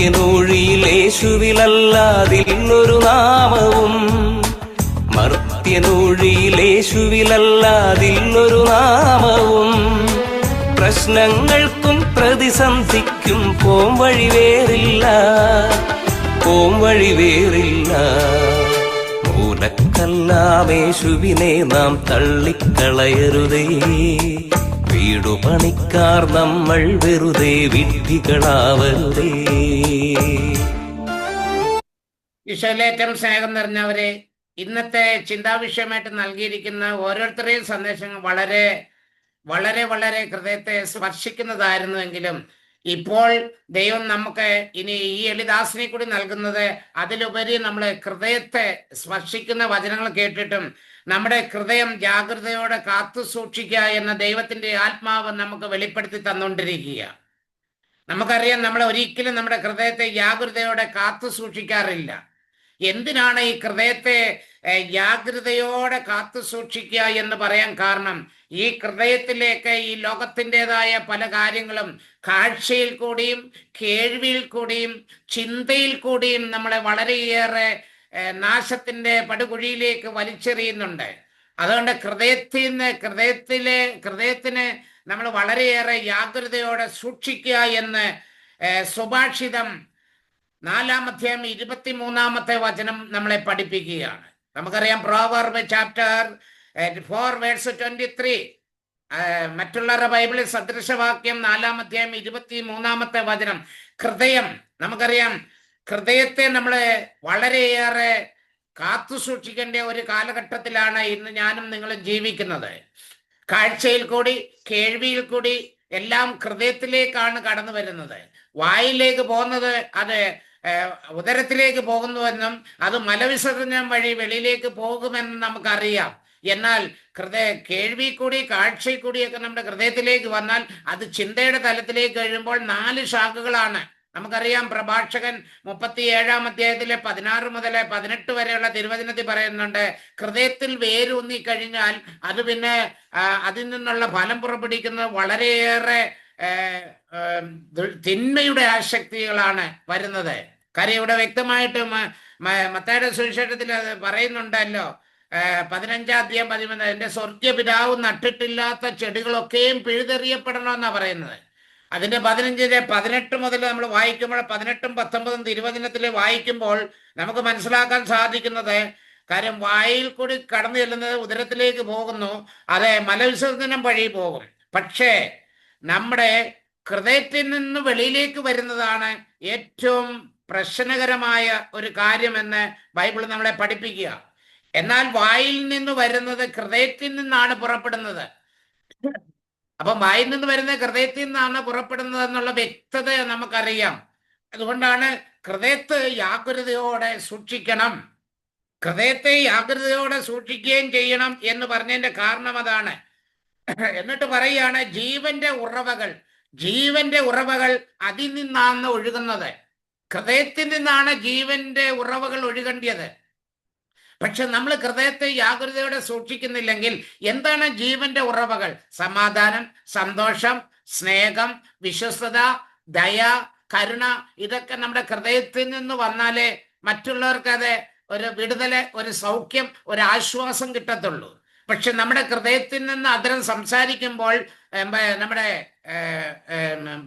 മർത്യനൂഴിയിലേശുവിലല്ലാതില്ലൊരു നാമവും മർത്യനൂഴിയിലേശുവിലല്ലാതില്ലൊരു നാമവും പ്രശ്നങ്ങൾക്കും പ്രതിസന്ധിക്കും പോംവഴി വേറില്ല, പോംവഴി വേറില്ല. മൂലക്കല്ലാമേശുവിനെ നാം തള്ളിക്കളയരുതേ, വീടുപണിക്കാർ നമ്മൾ വെറുതെ വിഡ്ഢികളാവരുതേ. ഈശോയിലേറ്റവും സ്നേഹം നിറഞ്ഞവരെ, ഇന്നത്തെ ചിന്താവിഷയമായിട്ട് നൽകിയിരിക്കുന്ന ഓരോരുത്തരുടെയും സന്ദേശങ്ങൾ വളരെ വളരെ വളരെ ഹൃദയത്തെ സ്പർശിക്കുന്നതായിരുന്നുവെങ്കിലും ഇപ്പോൾ ദൈവം നമുക്ക് ഇനി ഈ എളിദാസിനെ കൂടി നൽകുന്നത് അതിലുപരി നമ്മളെ ഹൃദയത്തെ സ്പർശിക്കുന്ന വചനങ്ങൾ കേട്ടിട്ടും നമ്മുടെ ഹൃദയം ജാഗ്രതയോടെ കാത്തു സൂക്ഷിക്കുക എന്ന ദൈവത്തിന്റെ ആത്മാവ് നമുക്ക് വെളിപ്പെടുത്തി തന്നുകൊണ്ടിരിക്കുക. നമുക്കറിയാം, നമ്മൾ ഒരിക്കലും നമ്മുടെ ഹൃദയത്തെ ജാഗ്രതയോടെ കാത്തു സൂക്ഷിക്കാറില്ല. എന്തിനാണ് ഈ ഹൃദയത്തെ ജാഗ്രതയോടെ കാത്തു സൂക്ഷിക്കുക എന്ന് പറയാൻ കാരണം, ഈ ഹൃദയത്തിലേക്ക് ഈ ലോകത്തിൻ്റെതായ പല കാര്യങ്ങളും കാഴ്ചയിൽ കൂടിയും കേൾവിയിൽ കൂടിയും ചിന്തയിൽ കൂടിയും നമ്മളെ വളരെയേറെ നാശത്തിന്റെ പടുകുഴിയിലേക്ക് വലിച്ചെറിയുന്നുണ്ട്. അതുകൊണ്ട് ഹൃദയത്തിന് നമ്മൾ വളരെയേറെ ജാഗ്രതയോടെ സൂക്ഷിക്കുക എന്ന് സുഭാഷിതം 4-ാം അധ്യായം 23-ാമത്തെ വചനം നമ്മളെ പഠിപ്പിക്കുകയാണ്. നമുക്കറിയാം, പ്രോവർബ് ചാപ്റ്റർ 4:23, മറ്റുള്ളവരുടെ ബൈബിളിൽ സദൃശവാക്യം 4-ാം അധ്യായം 23-ാമത്തെ വചനം. ഹൃദയം, നമുക്കറിയാം, ഹൃദയത്തെ നമ്മൾ വളരെയേറെ കാത്തു സൂക്ഷിക്കേണ്ട ഒരു കാലഘട്ടത്തിലാണ് ഇന്ന് ഞാനും നിങ്ങളും ജീവിക്കുന്നത്. കാഴ്ചയിൽ കൂടി കേൾവിയിൽ കൂടി എല്ലാം ഹൃദയത്തിലേക്കാണ് കടന്നു വരുന്നത്. വായിലേക്ക് പോകുന്നത് അത് ഉദരത്തിലേക്ക് പോകുന്നുവെന്നും അത് മലവിസർജനം വഴി വെളിയിലേക്ക് പോകുമെന്നും നമുക്കറിയാം. എന്നാൽ കേൾവി കൂടി കാഴ്ചയിൽ കൂടിയൊക്കെ നമ്മുടെ ഹൃദയത്തിലേക്ക് വന്നാൽ അത് ചിന്തയുടെ തലത്തിലേക്ക് കഴിയുമ്പോൾ 4 ശാഖകളാണ്. നമുക്കറിയാം, പ്രഭാഷകൻ 37-ാം അധ്യായത്തിലെ 16 മുതൽ 18 വരെയുള്ള തിരുവചനത്തിൽ പറയുന്നുണ്ട്, ഹൃദയത്തിൽ വേരൂന്നി കഴിഞ്ഞാൽ അത് പിന്നെ അതിൽ നിന്നുള്ള ഫലം പുറപ്പെടുവിക്കുന്നത് വളരെയേറെ തിന്മയുടെ ആസക്തികളാണ് വരുന്നത്. കാര്യം ഇവിടെ വ്യക്തമായിട്ട് മത്തായിയുടെ സുവിശേഷത്തിൽ അത് പറയുന്നുണ്ടല്ലോ, 15-ാം അധ്യായം 13, എൻ്റെ സ്വർഗീയ പിതാവ് നട്ടിട്ടില്ലാത്ത ചെടികളൊക്കെയും പിഴുതെറിയപ്പെടണമെന്നാ പറയുന്നത്. അതിന്റെ 15-18 മുതൽ നമ്മൾ വായിക്കുമ്പോൾ 18-ഉം 19-ഉം തിരുവചനത്തിൽ വായിക്കുമ്പോൾ നമുക്ക് മനസ്സിലാക്കാൻ സാധിക്കുന്നത്, കാര്യം വായിൽ കൂടി കടന്നു ചെല്ലുന്നത് ഉദരത്തിലേക്ക് പോകുന്നു, അത് മലവിസർജനം വഴി പോകും. പക്ഷേ നമ്മുടെ ഹൃദയത്തിൽ നിന്ന് വെളിയിലേക്ക് വരുന്നതാണ് ഏറ്റവും പ്രശ്നകരമായ ഒരു കാര്യമെന്ന് ബൈബിൾ നമ്മളെ പഠിപ്പിക്കുക. എന്നാൽ വായിൽ നിന്ന് വരുന്നത് ഹൃദയത്തിൽ നിന്നാണ് പുറപ്പെടുന്നത്. അപ്പം വായിൽ നിന്ന് വരുന്ന ഹൃദയത്തിൽ നിന്നാണ് പുറപ്പെടുന്നത് എന്നുള്ള വ്യക്തത നമുക്കറിയാം. അതുകൊണ്ടാണ് ഹൃദയത്തെ ജാഗ്രതയോടെ സൂക്ഷിക്കണം, ഹൃദയത്തെ ജാഗ്രതയോടെ സൂക്ഷിക്കുകയും ചെയ്യണം എന്ന് പറഞ്ഞതിന്റെ കാരണം അതാണ്. എന്നിട്ട് പറയുകയാണ്, ജീവന്റെ ഉറവകൾ അതിൽ നിന്നാണ് ഒഴുകുന്നത്. ഹൃദയത്തിൽ നിന്നാണ് ജീവന്റെ ഉറവകൾ ഒഴുകേണ്ടത്. പക്ഷെ നമ്മൾ ഹൃദയത്തെ ജാഗ്രതയോടെ സൂക്ഷിക്കുന്നില്ലെങ്കിൽ എന്താണ് ജീവന്റെ ഉറവകൾ? സമാധാനം, സന്തോഷം, സ്നേഹം, വിശ്വസ്തത, ദയ, കരുണ, ഇതൊക്കെ നമ്മുടെ ഹൃദയത്തിൽ നിന്ന് വന്നാലേ മറ്റുള്ളവർക്ക് അത് ഒരു വിടുതല്, ഒരു സൗഖ്യം, ഒരു ആശ്വാസം കിട്ടത്തുള്ളൂ. പക്ഷെ നമ്മുടെ ഹൃദയത്തിൽ നിന്ന് അതിരം സംസാരിക്കുമ്പോൾ നമ്മുടെ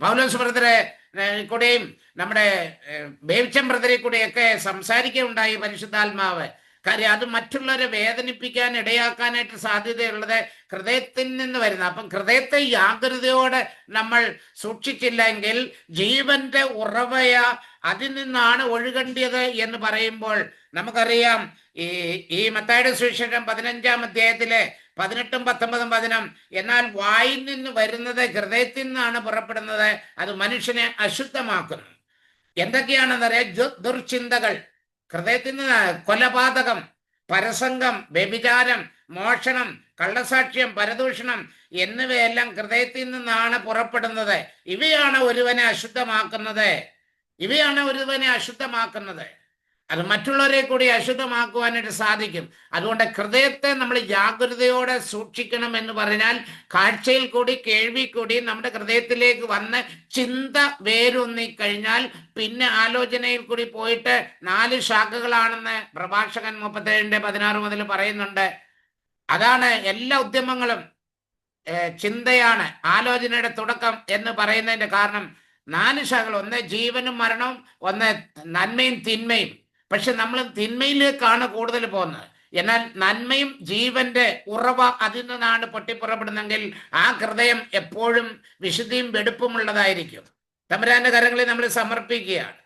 പൗലോസ് ബ്രദറെ കൂടെയും നമ്മുടെ ബേവിച്ചൻ ബ്രദറെ കൂടെയൊക്കെ സംസാരിക്കുകയുണ്ടായി പരിശുദ്ധാത്മാവ്. കാര്യം അത് മറ്റുള്ളവരെ വേദനിപ്പിക്കാൻ ഇടയാക്കാനായിട്ട് സാധ്യതയുള്ളത് ഹൃദയത്തിൽ നിന്ന് വരുന്ന. അപ്പം ഹൃദയത്തെ ജാഗ്രതയോടെ നമ്മൾ സൂക്ഷിച്ചില്ലെങ്കിൽ ജീവന്റെ ഉറവയ അതിൽ നിന്നാണ് ഒഴുകേണ്ടത് എന്ന് പറയുമ്പോൾ നമുക്കറിയാം, ഈ മത്തായിയുടെ സുവിശേഷം 15-ാം അധ്യായത്തിലെ 18-ഉം 19-ഉം വചനം, എന്നാൽ വായിൽ നിന്ന് വരുന്നത് ഹൃദയത്തിൽ നിന്നാണ് പുറപ്പെടുന്നത്, അത് മനുഷ്യനെ അശുദ്ധമാക്കുന്നു. എന്തൊക്കെയാണെന്നറിയാം? ദുർചിന്തകൾ ഹൃദയത്തിൽ നിന്ന്, കൊലപാതകം, പരസംഗം, വ്യഭിചാരം, മോഷണം, കള്ളസാക്ഷ്യം, പരദൂഷണം എന്നിവയെല്ലാം ഹൃദയത്തിൽ നിന്നാണ് പുറപ്പെടുന്നത്. ഇവയാണ് ഒരുവനെ അശുദ്ധമാക്കുന്നത്. അത് മറ്റുള്ളവരെ കൂടി അശുദ്ധമാക്കുവാനായിട്ട് സാധിക്കും. അതുകൊണ്ട് ഹൃദയത്തെ നമ്മൾ ജാഗ്രതയോടെ സൂക്ഷിക്കണം എന്ന് പറഞ്ഞാൽ കാഴ്ചയിൽ കൂടി കേൾവി കൂടി നമ്മുടെ ഹൃദയത്തിലേക്ക് വന്ന് ചിന്ത വേരൂന്നി കഴിഞ്ഞാൽ പിന്നെ ആലോചനയിൽ കൂടി പോയിട്ട് 4 ശാഖകളാണെന്ന് പ്രഭാഷകൻ 37:16 മുതൽ പറയുന്നുണ്ട്. അതാണ് എല്ലാ ഉദ്യമങ്ങളും. ചിന്തയാണ് ആലോചനയുടെ തുടക്കം എന്ന് പറയുന്നതിന്റെ കാരണം 4 ശാഖകൾ. ഒന്ന് ജീവനും മരണവും, ഒന്ന് നന്മയും തിന്മയും. പക്ഷെ നമ്മൾ തിന്മയിലേക്കാണ് കൂടുതൽ പോകുന്നത്. എന്നാൽ നന്മയും ജീവന്റെ ഉറവ അതിൽ നിന്നാണ് പൊട്ടിപ്പുറപ്പെടുന്നെങ്കിൽ ആ ഹൃദയം എപ്പോഴും വിശുദ്ധിയും വെടുപ്പുമുള്ളതായിരിക്കും. തമ്പുരാന്റെ കരങ്ങളിൽ നമ്മൾ സമർപ്പിക്കുകയാണ്.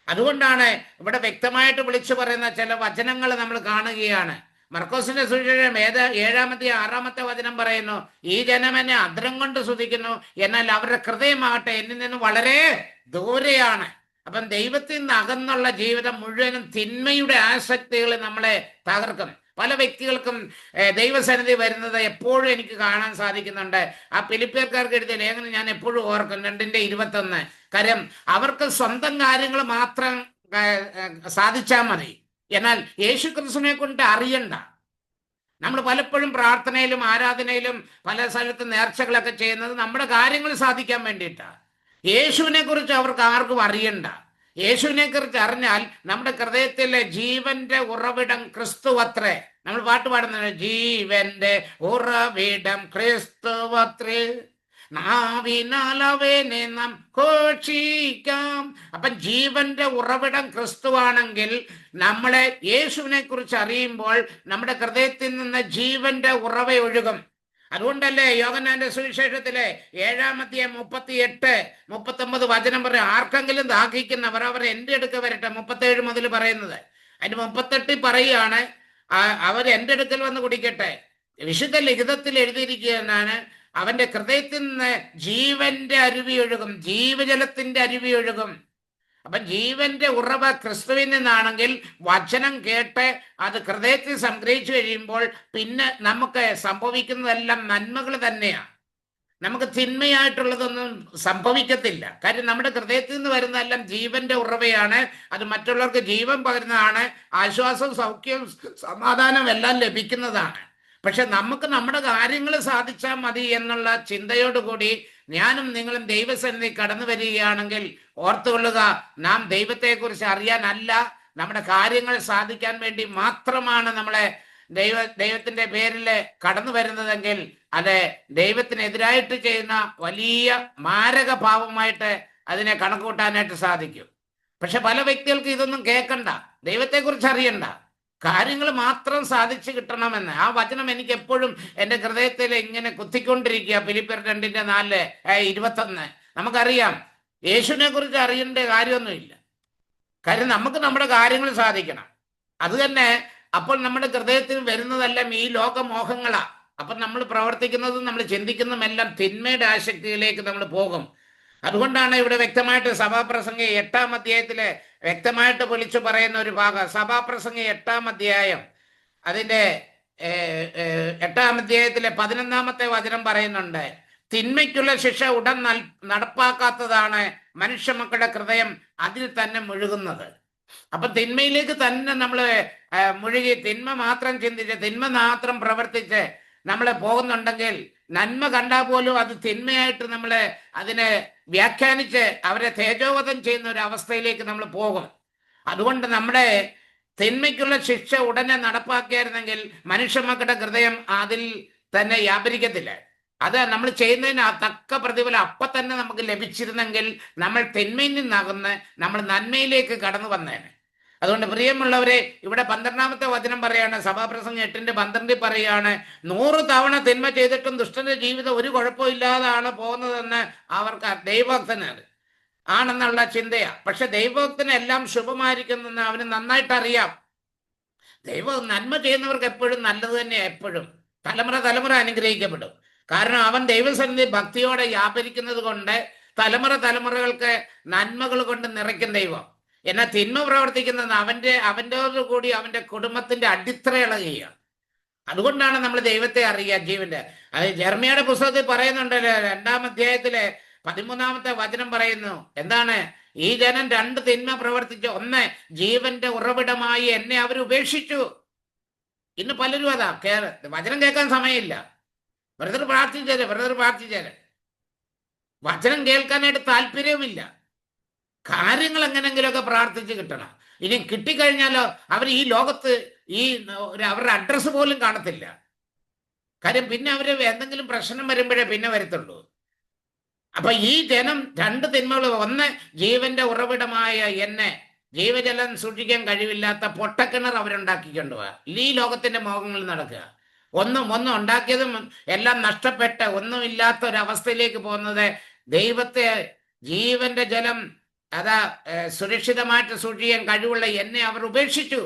അതുകൊണ്ടാണ് ഇവിടെ വ്യക്തമായിട്ട് വിളിച്ചു പറയുന്ന ചില വചനങ്ങൾ നമ്മൾ കാണുകയാണ്. മർക്കോസിന്റെ സുവിശേഷം 7-6 വചനം പറയുന്നു, ഈ ജനം എന്നെ അധരം കൊണ്ട് സ്തുതിക്കുന്നു, എന്നാൽ അവരുടെ ഹൃദയമാകട്ടെ എന്നിൽ നിന്ന് വളരെ ദൂരെയാണ്. അപ്പം ദൈവത്തിൽ നിന്ന് അകന്നുള്ള ജീവിതം മുഴുവനും തിന്മയുടെ ആസക്തികൾ നമ്മളെ തകർക്കും. പല വ്യക്തികൾക്കും ദൈവസന്നിധി വരുന്നത് എപ്പോഴും എനിക്ക് കാണാൻ സാധിക്കുന്നുണ്ട്. ആ ഫിലിപ്പിയർക്കാർക്ക് എഴുതിയ ലേഖനം ഞാൻ എപ്പോഴും ഓർക്കും, 2:21. കാര്യം അവർക്ക് സ്വന്തം കാര്യങ്ങൾ മാത്രം സാധിച്ചാൽ മതി, എന്നാൽ യേശു ക്രിസ്തുവിനെ കൊണ്ട് അറിയണ്ട. നമ്മൾ പലപ്പോഴും പ്രാർത്ഥനയിലും ആരാധനയിലും പല സ്ഥലത്ത് നേർച്ചകളൊക്കെ ചെയ്യുന്നത് നമ്മുടെ കാര്യങ്ങൾ സാധിക്കാൻ വേണ്ടിയിട്ടാണ്. യേശുവിനെ കുറിച്ച് അവർക്ക് ആർക്കും അറിയണ്ട. യേശുവിനെ കുറിച്ച് അറിഞ്ഞാൽ നമ്മുടെ ഹൃദയത്തിലെ ജീവന്റെ ഉറവിടം ക്രിസ്തുവത്രേ. നമ്മൾ പാട്ട് പാടുന്നത് ജീവന്റെ ഉറവിടം ക്രിസ്തുവത്രേ, നാവിനാൽ അവനെ നാം ഘോഷിക്കാം. അപ്പം ജീവന്റെ ഉറവിടം ക്രിസ്തുവാണെങ്കിൽ നമ്മളെ യേശുവിനെ കുറിച്ച് അറിയുമ്പോൾ നമ്മുടെ ഹൃദയത്തിൽ നിന്ന് ജീവന്റെ ഉറവ ഒഴുകും. അതുകൊണ്ടല്ലേ യോഹന്നാന്റെ സുവിശേഷത്തിലെ 7:38-39 വചനം പറയും, ആർക്കെങ്കിലും ദാഹിക്കുന്നവർ അവർ എൻ്റെ അടുക്ക വരട്ടെ. 37 മുതൽ പറയുന്നത്. അതിന് 38 പറയുകയാണ്, അവർ എൻ്റെ അടുക്കൽ വന്ന് കുടിക്കട്ടെ. വിശുദ്ധ ലിഖിതത്തിൽ എഴുതിയിരിക്കുകയാണ്, അവന്റെ ഹൃദയത്തിൽ നിന്ന് ജീവന്റെ അരുവി ഒഴുകും, ജീവജലത്തിന്റെ അരുവി ഒഴുകും. അപ്പൊ ജീവന്റെ ഉറവ ക്രിസ്തുവിൽ നിന്നാണെങ്കിൽ വചനം കേട്ട് അത് ഹൃദയത്തിൽ സംഗ്രഹിച്ചു കഴിയുമ്പോൾ പിന്നെ നമുക്ക് സംഭവിക്കുന്നതെല്ലാം നന്മകൾ തന്നെയാണ്. നമുക്ക് തിന്മയായിട്ടുള്ളതൊന്നും സംഭവിക്കത്തില്ല. കാര്യം നമ്മുടെ ഹൃദയത്തിൽ നിന്ന് വരുന്നതെല്ലാം ജീവന്റെ ഉറവയാണ്. അത് മറ്റുള്ളവർക്ക് ജീവൻ പകരുന്നതാണ്. ആശ്വാസവും സൗഖ്യവും സമാധാനവും എല്ലാം ലഭിക്കുന്നതാണ്. പക്ഷെ നമുക്ക് നമ്മുടെ കാര്യങ്ങൾ സാധിച്ചാൽ മതി എന്നുള്ള ചിന്തയോടുകൂടി ഞാനും നിങ്ങളും ദൈവസന്നിധി കടന്നു വരികയാണെങ്കിൽ ഓർത്തുകൊള്ളുക, നാം ദൈവത്തെക്കുറിച്ച് അറിയാനല്ല, നമ്മുടെ കാര്യങ്ങൾ സാധിക്കാൻ വേണ്ടി മാത്രമാണ് നമ്മളെ ദൈവത്തിന്റെ പേരിൽ കടന്നു വരുന്നതെങ്കിൽ അത് ദൈവത്തിനെതിരായിട്ട് ചെയ്യുന്ന വലിയ മാരക ഭാവമായിട്ട് അതിനെ കണക്കൂട്ടാനായിട്ട് സാധിക്കും. പക്ഷെ പല വ്യക്തികൾക്ക് ഇതൊന്നും കേൾക്കണ്ട, ദൈവത്തെക്കുറിച്ച് അറിയണ്ട, കാര്യങ്ങൾ മാത്രം സാധിച്ചു കിട്ടണമെന്ന്. ആ വചനം എനിക്ക് എപ്പോഴും എൻ്റെ ഹൃദയത്തിൽ ഇങ്ങനെ കുത്തിക്കൊണ്ടിരിക്കുക. ഫിലിപ്പിയർ 2:4-21. നമുക്കറിയാം യേശുവിനെ കുറിച്ച് അറിയേണ്ട കാര്യമൊന്നുമില്ല. കാര്യം നമുക്ക് നമ്മുടെ കാര്യങ്ങൾ സാധിക്കണം. അത് തന്നെ. അപ്പോൾ നമ്മുടെ ഹൃദയത്തിൽ വരുന്നതെല്ലാം ഈ ലോകമോഹങ്ങളാ. അപ്പം നമ്മൾ പ്രവർത്തിക്കുന്നതും നമ്മൾ ചിന്തിക്കുന്നതുമെല്ലാം തിന്മയുടെ ആസക്തിയിലേക്ക് നമ്മൾ പോകും. അതുകൊണ്ടാണ് ഇവിടെ വ്യക്തമായിട്ട് സഭാപ്രസംഗി 8-ാം അധ്യായത്തിലെ വ്യക്തമായിട്ട് വിളിച്ചു പറയുന്ന ഒരു ഭാഗം. സഭാപ്രസംഗി 8-ാം അധ്യായം അതിൻ്റെ 8-ാം അധ്യായത്തിലെ 11-ാമത്തെ വചനം പറയുന്നുണ്ട്, തിന്മയ്ക്കുള്ള ശിക്ഷ ഉടൻ നടപ്പാക്കാത്തതാണ് മനുഷ്യ മക്കളുടെ ഹൃദയം അതിൽ തന്നെ മുഴുകുന്നത്. അപ്പൊ തിന്മയിലേക്ക് തന്നെ നമ്മൾ മുഴുകി തിന്മ മാത്രം ചിന്തിച്ച് തിന്മ മാത്രം പ്രവർത്തിച്ച് നമ്മൾ പോകുന്നുണ്ടെങ്കിൽ നന്മ കണ്ടാൽ പോലും അത് തിന്മയായിട്ട് നമ്മൾ അതിനെ വ്യാഖ്യാനിച്ച് അവരെ തേജോവധം ചെയ്യുന്ന ഒരു അവസ്ഥയിലേക്ക് നമ്മൾ പോകും. അതുകൊണ്ട് നമ്മുടെ തിന്മയ്ക്കുള്ള ശിക്ഷ ഉടനെ നടപ്പാക്കിയായിരുന്നെങ്കിൽ മനുഷ്യ മക്കളുടെ ഹൃദയം അതിൽ തന്നെ വ്യാപരിക്കത്തില്ല. അത് നമ്മൾ ചെയ്യുന്നതിന് തക്ക പ്രതിഫലം അപ്പം തന്നെ നമുക്ക് ലഭിച്ചിരുന്നെങ്കിൽ നമ്മൾ തിന്മയിൽ നിന്നകന്ന് നമ്മൾ നന്മയിലേക്ക് കടന്നു വന്നേനെ. അതുകൊണ്ട് പ്രിയമുള്ളവരെ, ഇവിടെ 12-ാമത്തെ വചനം പറയാണ്, സഭാപ്രസംഗം 8:12 പറയാണ്, 100 തവണ തിന്മ ചെയ്തിട്ടും ദുഷ്ടന്റെ ജീവിതം ഒരു കുഴപ്പമില്ലാതാണ് പോകുന്നതെന്ന് അവർക്ക് ദൈവഭക്തന് ആണെന്നുള്ള ചിന്തയാ. പക്ഷെ ദൈവഭക്തന് എല്ലാം ശുഭമായിരിക്കുന്നെന്ന് അവന് നന്നായിട്ട് അറിയാം. ദൈവം നന്മ ചെയ്യുന്നവർക്ക് എപ്പോഴും നല്ലത് തന്നെയാണ്. എപ്പോഴും തലമുറ അനുഗ്രഹിക്കപ്പെടും. കാരണം അവൻ ദൈവസന്നിധി ഭക്തിയോടെ വ്യാപരിക്കുന്നത് കൊണ്ട് തലമുറകൾക്ക് നന്മകൾ കൊണ്ട് നിറയ്ക്കും ദൈവം. എന്നാൽ തിന്മ പ്രവർത്തിക്കുന്നത് അവൻ്റെയോട് കൂടി അവൻ്റെ കുടുംബത്തിന്റെ അടിത്തറ ഇളകുകയാണ്. അതുകൊണ്ടാണ് നമ്മൾ ദൈവത്തെ അറിയുക ജീവന്റെ. അത് ജെർമിയയുടെ പുസ്തകത്തിൽ പറയുന്നുണ്ടല്ലോ, 2-ാം അധ്യായത്തിലെ 13-ാമത്തെ വചനം പറയുന്നു എന്താണ്? ഈ ജനം 2 തിന്മ പ്രവർത്തിച്ചു. ഒന്ന്, ജീവന്റെ ഉറവിടമായി എന്നെ അവർ ഉപേക്ഷിച്ചു. ഇന്ന് പലരും അതാ വചനം കേൾക്കാൻ സമയമില്ല. ബ്രദർ പ്രാർത്ഥിച്ചേരെ. വചനം കേൾക്കാനായിട്ട് താല്പര്യവുമില്ല. കാര്യങ്ങൾ എങ്ങനെങ്കിലുമൊക്കെ പ്രാർത്ഥിച്ച് കിട്ടണം. ഇനി കിട്ടിക്കഴിഞ്ഞാലോ അവർ ഈ ലോകത്ത് അവരുടെ അഡ്രസ്സ് പോലും കാണത്തില്ല. കാര്യം പിന്നെ അവര് എന്തെങ്കിലും പ്രശ്നം വരുമ്പോഴേ പിന്നെ വരത്തുള്ളൂ. അപ്പൊ ഈ ജനം 2 തിന്മകൾ. ഒന്ന്, ജീവന്റെ ഉറവിടമായ എന്നെ, ജീവജലം സൂക്ഷിക്കാൻ കഴിവില്ലാത്ത പൊട്ടക്കിണർ അവരുണ്ടാക്കിക്കൊണ്ടുപോവാ. ഈ ലോകത്തിന്റെ മോഹങ്ങളിൽ നടക്കുക. ഒന്നും ഉണ്ടാക്കിയതും എല്ലാം നഷ്ടപ്പെട്ട് ഒന്നുമില്ലാത്ത ഒരവസ്ഥയിലേക്ക് പോകുന്നത്. ദൈവത്തെ, ജീവന്റെ ജലം സുരക്ഷിതമായിട്ട് സൂക്ഷിക്കാൻ കഴിവുള്ള എന്നെ അവർ ഉപേക്ഷിച്ചു.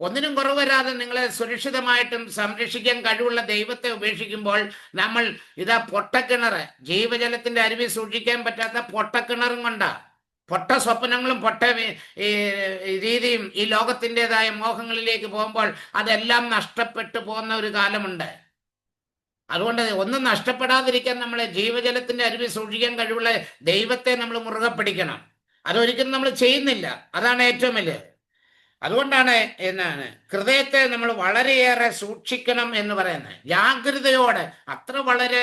ഒന്നിനും കുറവ് വരാതെ നിങ്ങളെ സുരക്ഷിതമായിട്ടും സംരക്ഷിക്കാൻ കഴിവുള്ള ദൈവത്തെ ഉപേക്ഷിക്കുമ്പോൾ നമ്മൾ പൊട്ടക്കിണറ്, ജീവജലത്തിന്റെ അരുവി സൂക്ഷിക്കാൻ പറ്റാത്ത പൊട്ടക്കിണറും കൊണ്ടാ, പൊട്ട സ്വപ്നങ്ങളും പൊട്ട രീതിയും ഈ ലോകത്തിൻ്റെതായ മോഹങ്ങളിലേക്ക് പോകുമ്പോൾ അതെല്ലാം നഷ്ടപ്പെട്ടു പോകുന്ന ഒരു കാലമുണ്ട്. അതുകൊണ്ട് ഒന്നും നഷ്ടപ്പെടാതിരിക്കാൻ നമ്മൾ ജീവജലത്തിന്റെ അരുവി സൂക്ഷിക്കാൻ കഴിവുള്ള ദൈവത്തെ നമ്മൾ മുറുകെ പിടിക്കണം. അതൊരിക്കലും നമ്മൾ ചെയ്യുന്നില്ല. അതാണ് ഏറ്റവും വലിയ. അതുകൊണ്ടാണ് ഹൃദയത്തെ നമ്മൾ വളരെയേറെ സൂക്ഷിക്കണം എന്ന് പറയുന്നത്. ജാഗ്രതയോടെ, അത്ര വളരെ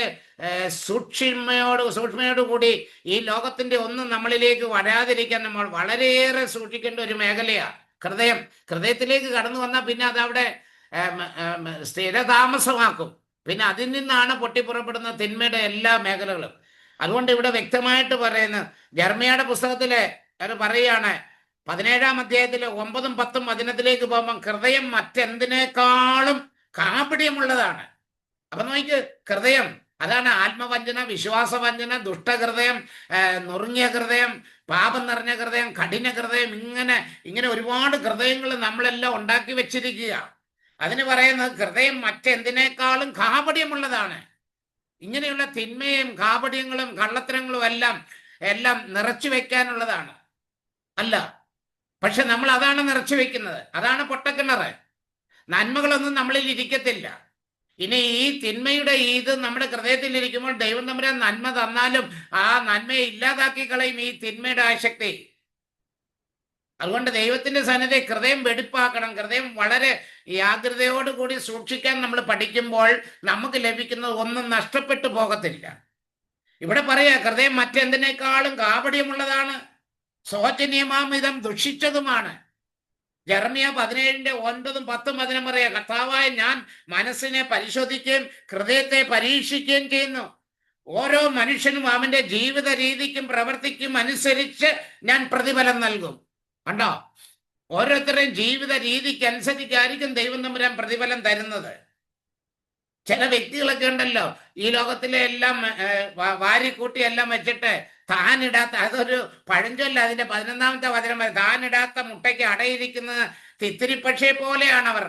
സൂക്ഷ്മയോടുകൂടി ഈ ലോകത്തിന്റെ ഒന്നും നമ്മളിലേക്ക് വരാതിരിക്കാൻ നമ്മൾ വളരെയേറെ സൂക്ഷിക്കേണ്ട ഒരു മേഖലയാണ് ഹൃദയം. ഹൃദയത്തിലേക്ക് കടന്നു വന്നാൽ പിന്നെ അതവിടെ സ്ഥിരതാമസമാക്കും. പിന്നെ അതിൽ നിന്നാണ് പൊട്ടിപ്പുറപ്പെടുന്ന തിന്മയുടെ എല്ലാ മേഖലകളും. അതുകൊണ്ട് ഇവിടെ വ്യക്തമായിട്ട് പറയുന്നു, ജെറമ്യായുടെ പുസ്തകത്തില് അത് പറയാണ്, 17-ാം അധ്യായത്തിലെ 9-ഉം 10-ഉം വചനത്തിലേക്ക് പോകുമ്പോൾ ഹൃദയം മറ്റെന്തിനേക്കാളും കാപട്യമുള്ളതാണ്. അപ്പൊ നോക്ക്, ഹൃദയം അതാണ് ആത്മവഞ്ചന, വിശ്വാസവഞ്ചന, ദുഷ്ടഹൃദയം, നുറുങ്ങിയ ഹൃദയം, പാപം നിറഞ്ഞ ഹൃദയം, കഠിന ഹൃദയം, ഇങ്ങനെ ഒരുപാട് ഹൃദയങ്ങൾ നമ്മളെല്ലാം ഉണ്ടാക്കി വെച്ചിരിക്കുക. അതിന് പറയുന്നത് ഹൃദയം മറ്റെന്തിനേക്കാളും കാപട്യമുള്ളതാണ്. ഇങ്ങനെയുള്ള തിന്മയും കാപട്യങ്ങളും കള്ളത്തരങ്ങളും എല്ലാം നിറച്ചു വെക്കാനുള്ളതാണ് അല്ല. പക്ഷെ നമ്മൾ അതാണ് നിറച്ചു വെക്കുന്നത്. അതാണ് പൊട്ടക്കിണറ്. നന്മകളൊന്നും നമ്മളിൽ ഇരിക്കത്തില്ല. ഇനി ഈ തിന്മയുടെ നമ്മുടെ ഹൃദയത്തിൽ ഇരിക്കുമ്പോൾ ദൈവം തമ്പുരാൻ നന്മ തന്നാലും ആ നന്മയെ ഇല്ലാതാക്കി കളയും ഈ തിന്മയുടെ ആസക്തി. അതുകൊണ്ട് ദൈവത്തിന്റെ സന്നിധി ഹൃദയം വെടിപ്പാക്കണം. ഹൃദയം വളരെ ജാഗ്രതയോടുകൂടി സൂക്ഷിക്കാൻ നമ്മൾ പഠിക്കുമ്പോൾ നമുക്ക് ലഭിക്കുന്നത് ഒന്നും നഷ്ടപ്പെട്ടു പോകത്തില്ല. ഇവിടെ പറയാ, ഹൃദയം മറ്റെന്തിനേക്കാളും കാപട്യമുള്ളതാണ്, ശോചനീയമാമിതം ദുഷിച്ചതുമാണ്. ജെറമ്യ 17-ന്റെ 9-ഉം 10-ഉം വചനം പറയാ, കർത്താവായ ഞാൻ മനസ്സിനെ പരിശോധിക്കുകയും ഹൃദയത്തെ പരീക്ഷിക്കുകയും ചെയ്യുന്നു. ഓരോ മനുഷ്യനും അവന്റെ ജീവിത രീതിക്കും പ്രവർത്തിക്കും അനുസരിച്ച് ഞാൻ പ്രതിഫലം നൽകും. കണ്ടോ, ഓരോരുത്തരുടെയും ജീവിത രീതിക്ക് അനുസരിച്ചായിരിക്കും ദൈവം തമ്പുരാൻ പ്രതിഫലം തരുന്നത്. ചില വ്യക്തികളൊക്കെ ഉണ്ടല്ലോ, ഈ ലോകത്തിലെ എല്ലാം വാരിക്കൂട്ടി എല്ലാം വെച്ചിട്ട് താനിടാത്ത, അതൊരു പഴഞ്ചൊല്ല, അതിന്റെ 11-ാമത്തെ വചനം, താനിടാത്ത മുട്ടയ്ക്ക് അടയിരിക്കുന്ന തിത്തിരിപ്പക്ഷിയെ പോലെയാണ് അവർ.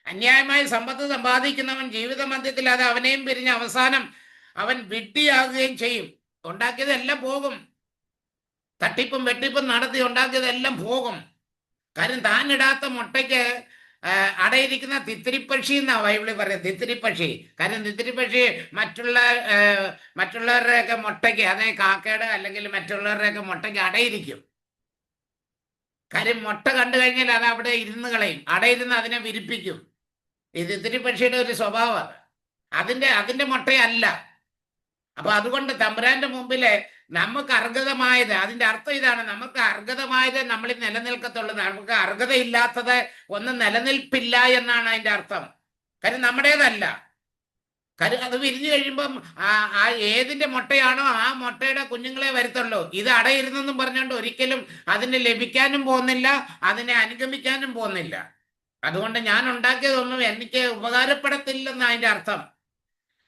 അന്യായമായി സമ്പത്ത് സമ്പാദിക്കുന്നവൻ ജീവിത മധ്യത്തിൽ അത് അവനെയും പിരിഞ്ഞ് അവസാനം അവൻ വിഡ്ഢിയാകുകയും ചെയ്യും. ഉണ്ടാക്കിയതെല്ലാം പോകും. തട്ടിപ്പും വെട്ടിപ്പും നടത്തി ഉണ്ടാക്കിയതെല്ലാം പോകും. കാര്യം താനിടാത്ത മുട്ടയ്ക്ക് അടയിരിക്കുന്ന തിത്തിരിപ്പക്ഷി എന്നാ ബൈബിളിൽ പറയുന്നത്. തിത്തിരിപ്പക്ഷി. കാര്യം തിത്തിരിപ്പക്ഷി മറ്റുള്ളവരുടെയൊക്കെ മുട്ടയ്ക്ക്, അതായത് കാക്കയുടെ അല്ലെങ്കിൽ മറ്റുള്ളവരുടെയൊക്കെ മുട്ടയ്ക്ക് അടയിരിക്കും. കാര്യം മുട്ട കണ്ടു കഴിഞ്ഞാൽ അത് അവിടെ ഇരുന്ന് കളയും, അടയിരുന്ന് അതിനെ വിരിപ്പിക്കും. ഈ തിത്തിരിപ്പക്ഷിയുടെ ഒരു സ്വഭാവമാണ്. അതിന്റെ മുട്ടയല്ല. അപ്പൊ അതുകൊണ്ട് തമ്പുരാന്റെ മുമ്പില് നമുക്ക് അർഹതമായത്, അതിന്റെ അർത്ഥം ഇതാണ്, നമുക്ക് അർഹതമായത് നമ്മളിൽ നിലനിൽക്കത്തുള്ളൂ. നമുക്ക് അർഹതയില്ലാത്തത് ഒന്നും നിലനിൽപ്പില്ല എന്നാണ് അതിന്റെ അർത്ഥം. കാര്യം നമ്മുടേതല്ല. കാര്യം അത് വിരിഞ്ഞു കഴിയുമ്പം ആ ഏതിന്റെ മുട്ടയാണോ ആ മുട്ടയുടെ കുഞ്ഞുങ്ങളെ വരുത്തുള്ളൂ. ഇത് അടയിരുന്നെന്നും പറഞ്ഞുകൊണ്ട് ഒരിക്കലും അതിന് ലഭിക്കാനും പോകുന്നില്ല, അതിനെ അനുഗമിക്കാനും പോകുന്നില്ല. അതുകൊണ്ട് ഞാൻ ഉണ്ടാക്കിയതൊന്നും എനിക്ക് ഉപകാരപ്പെടത്തില്ലെന്ന് അതിന്റെ അർത്ഥം.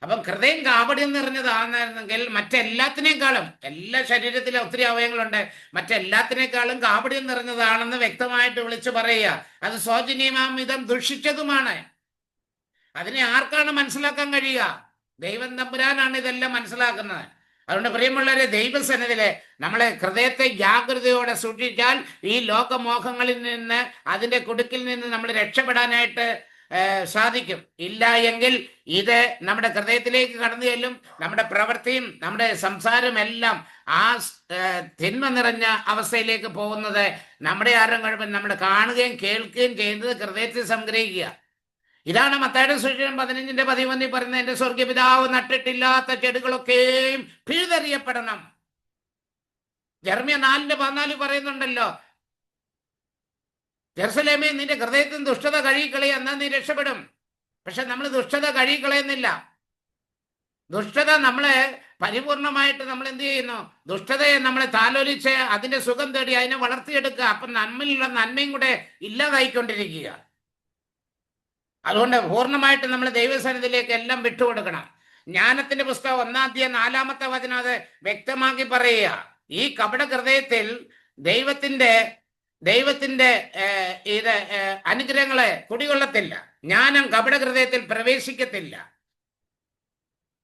അപ്പം ഹൃദയം കാപട്യം നിറഞ്ഞതാണെന്നെങ്കിൽ മറ്റെല്ലാത്തിനേക്കാളും, എല്ലാ ശരീരത്തിലെ ഒത്തിരി അവയവങ്ങളുണ്ട്, മറ്റെല്ലാത്തിനേക്കാളും കാപട്യം നിറഞ്ഞതാണെന്ന് വ്യക്തമായിട്ട് വിളിച്ചു പറയുക. അത് ശോചനീയമാമിതം ദുഷിച്ചതുമാണ്. അതിനെ ആർക്കാണ് മനസ്സിലാക്കാൻ കഴിയുക? ദൈവം തമ്പുരാനാണ് ഇതെല്ലാം മനസ്സിലാക്കുന്നത്. അതുകൊണ്ട് പ്രിയമുള്ളവരെ, ദൈവസന്നിധിയിലെ നമ്മളെ ഹൃദയത്തെ ജാഗ്രതയോടെ സൂക്ഷിച്ചാൽ ഈ ലോകമോഹങ്ങളിൽ നിന്ന്, അതിന്റെ കുടുക്കിൽ നിന്ന് നമ്മൾ രക്ഷപ്പെടാനായിട്ട് സാധിക്കും. ഇല്ല എങ്കിൽ ഇത് നമ്മുടെ ഹൃദയത്തിലേക്ക് കടന്നു ചെല്ലും. നമ്മുടെ പ്രവൃത്തിയും നമ്മുടെ സംസാരം എല്ലാം ആ തിന്മ നിറഞ്ഞ അവസ്ഥയിലേക്ക് പോകുന്നത് നമ്മുടെ ആരും കഴിവ് നമ്മൾ കാണുകയും കേൾക്കുകയും ചെയ്യുന്നത് ഹൃദയത്തിൽ സംഗ്രഹിക്കുക. ഇതാണ് മത്തായിയുടെ സുവിശേഷം 15:13 പറയുന്നത്, എന്റെ സ്വർഗീയ പിതാവ് നട്ടിട്ടില്ലാത്ത ചെടികളൊക്കെയും പിഴുതെറിയപ്പെടണം. ജെറമ്യ 4:14 പറയുന്നുണ്ടല്ലോ, ജെറുസലേമേ നിന്റെ ഹൃദയത്തിൽ ദുഷ്ടത കഴുകിക്കളയ, എന്നാൽ നീ രക്ഷപ്പെടും. പക്ഷെ നമ്മൾ ദുഷ്ടത കഴുകിക്കളയുന്നില്ല. ദുഷ്ടത നമ്മളെ പരിപൂർണമായിട്ട് നമ്മൾ എന്ത് ചെയ്യുന്നു? ദുഷ്ടതയെ നമ്മളെ താലോലിച്ച് അതിന്റെ സുഖം തേടി അതിനെ വളർത്തിയെടുക്കുക. അപ്പം നമ്മിലുള്ള നന്മയും കൂടെ ഇല്ലാതായിക്കൊണ്ടിരിക്കുക. അതുകൊണ്ട് പൂർണ്ണമായിട്ട് നമ്മൾ ദൈവസന്നിധിയിലേക്ക് എല്ലാം വിട്ടുകൊടുക്കണം. ജ്ഞാനത്തിന്റെ പുസ്തകം 1:4 അത് വ്യക്തമാക്കി പറയുക, ഈ കപട ഹൃദയത്തിൽ ദൈവത്തിന്റെ ഇത് അനുഗ്രഹങ്ങളെ കുടികൊള്ളത്തില്ല. ജ്ഞാനം കപട ഹൃദയത്തിൽ പ്രവേശിക്കത്തില്ല.